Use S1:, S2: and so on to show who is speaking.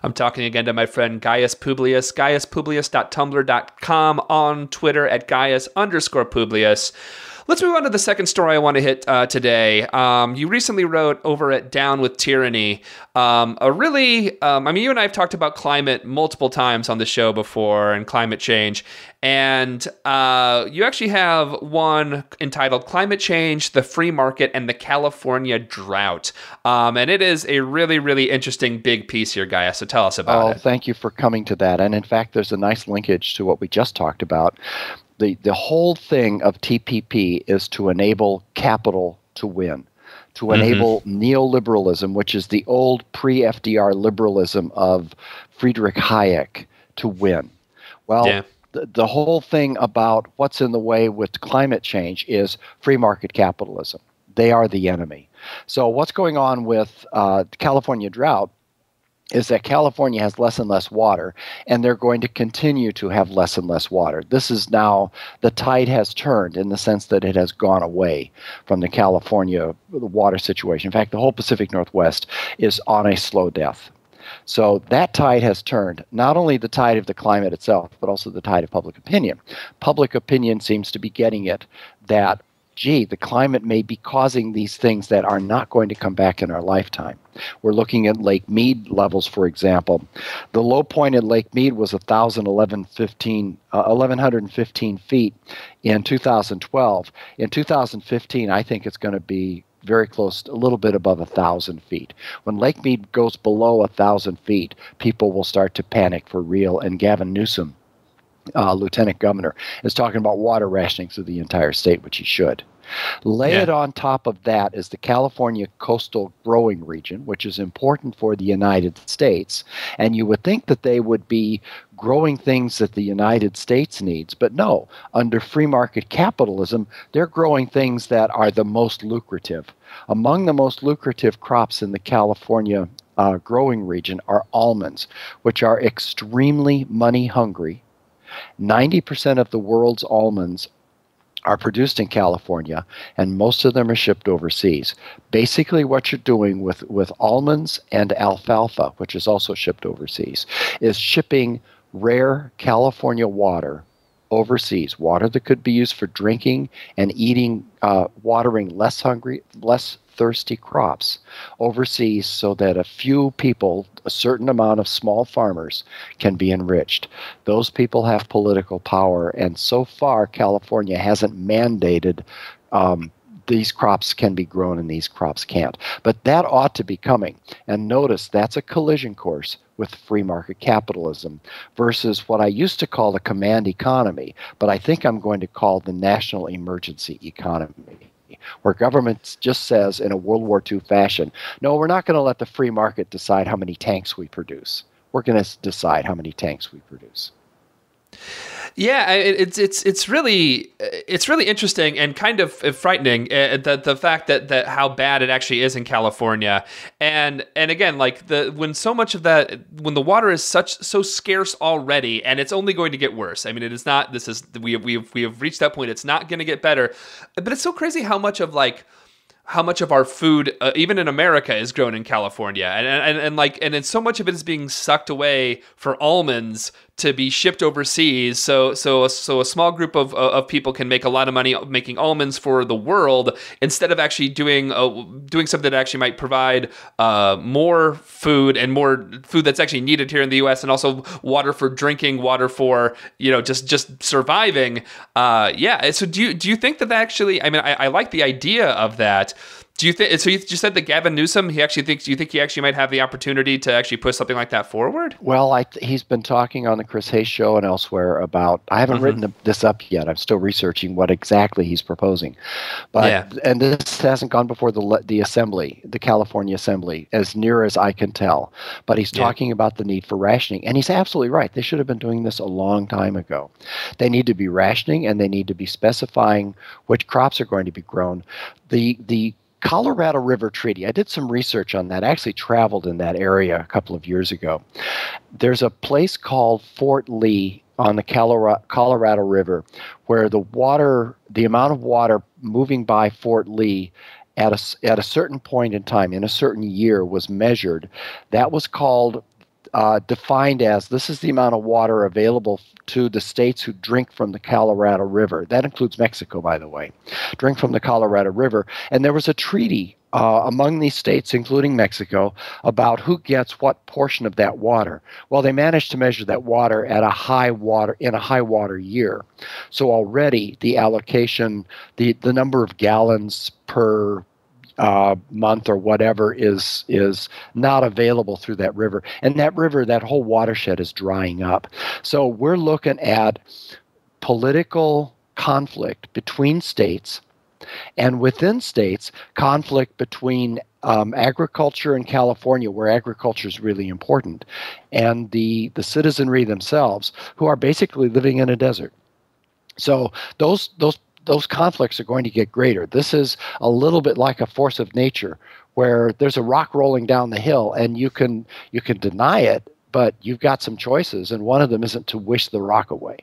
S1: I'm talking again to my friend Gaius Publius, gaiuspublius.tumblr.com, on Twitter at Gaius_Publius. Let's move on to the second story I want to hit today. You recently wrote over at Down with Tyranny you and I have talked about climate multiple times on the show before and climate change. And you actually have one entitled Climate Change, the Free Market, and the California Drought. And it is a really, really interesting big piece here, Gaius. So tell us about it.
S2: Oh, thank you for coming to that. And in fact, there's a nice linkage to what we just talked about. The whole thing of TPP is to enable capital to win, to enable neoliberalism, which is the old pre-FDR liberalism of Friedrich Hayek, to win. Well, the whole thing about what's in the way with climate change is free market capitalism. They are the enemy. So what's going on with California drought is that California has less and less water, and they're going to continue to have less and less water. This is now, the tide has turned in the sense that it has gone away from the California water situation. In fact, the whole Pacific Northwest is on a slow death. So that tide has turned, not only the tide of the climate itself, but also the tide of public opinion. Public opinion seems to be getting it that, the climate may be causing these things that are not going to come back in our lifetime. We're looking at Lake Mead levels, for example. The low point in Lake Mead was 1,115 feet in 2012. In 2015, I think it's going to be very close, a little bit above 1,000 feet. When Lake Mead goes below 1,000 feet, people will start to panic for real, and Gavin Newsom, Lieutenant Governor, is talking about water rationing through the entire state, which he should. Lay it on top of that is the California coastal growing region, which is important for the United States. And you would think that they would be growing things that the United States needs. But no, under free market capitalism, they're growing things that are the most lucrative. Among the most lucrative crops in the California growing region are almonds, which are extremely money hungry. 90% of the world's almonds are produced in California, and most of them are shipped overseas. Basically, what you're doing with almonds and alfalfa, which is also shipped overseas, is shipping rare California water overseas, water that could be used for drinking and eating, watering less thirsty crops overseas, so that a few people, a certain amount of small farmers, can be enriched. Those people have political power, and so far California hasn't mandated these crops can be grown and these crops can't. But that ought to be coming. And notice that's a collision course with free market capitalism versus what I used to call the command economy, but I think I'm going to call the national emergency economy, where government just says in a World War II fashion, no, we're not going to let the free market decide how many tanks we produce. We're going to decide how many tanks we produce.
S1: Yeah, it's really interesting and kind of frightening, the fact that how bad it actually is in California, and again, like when so much of that, when the water is so scarce already, and it's only going to get worse. I mean, it is not. We have reached that point. It's not going to get better, but it's so crazy how much of our food, even in America, is grown in California, and then so much of it is being sucked away for almonds to be shipped overseas. So a small group of people can make a lot of money making almonds for the world, instead of actually doing something that actually might provide more food and more food that's actually needed here in the U.S. and also water for drinking, water for just surviving. So do you think that actually? I mean, I like the idea of that. Do you think? So you just said that Gavin Newsom, do you think he actually might have the opportunity to actually push something like that forward?
S2: Well, he's been talking on the Chris Hayes Show and elsewhere about. I haven't written this up yet. I'm still researching what exactly he's proposing, and this hasn't gone before the Assembly, the California Assembly, as near as I can tell. But he's talking about the need for rationing, and he's absolutely right. They should have been doing this a long time ago. They need to be rationing, and they need to be specifying which crops are going to be grown. The Colorado River Treaty, I did some research on that. I actually traveled in that area a couple of years ago. There's a place called Fort Lee on the Colorado River where the amount of water moving by Fort Lee at a certain point in time, in a certain year, was measured. That was called defined as this is the amount of water available to the states who drink from the Colorado River. That includes Mexico, by the way. Drink from the Colorado River. And there was a treaty among these states, including Mexico, about who gets what portion of that water. Well, they managed to measure that water at a high water year. So already the allocation, the number of gallons per month or whatever is not available through that river. And that river, that whole watershed is drying up. So we're looking at political conflict between states, and within states, conflict between agriculture in California, where agriculture is really important, and the citizenry themselves, who are basically living in a desert. So those conflicts are going to get greater. This is a little bit like a force of nature, where there's a rock rolling down the hill, and you can deny it, but you've got some choices, and one of them isn't to wish the rock away.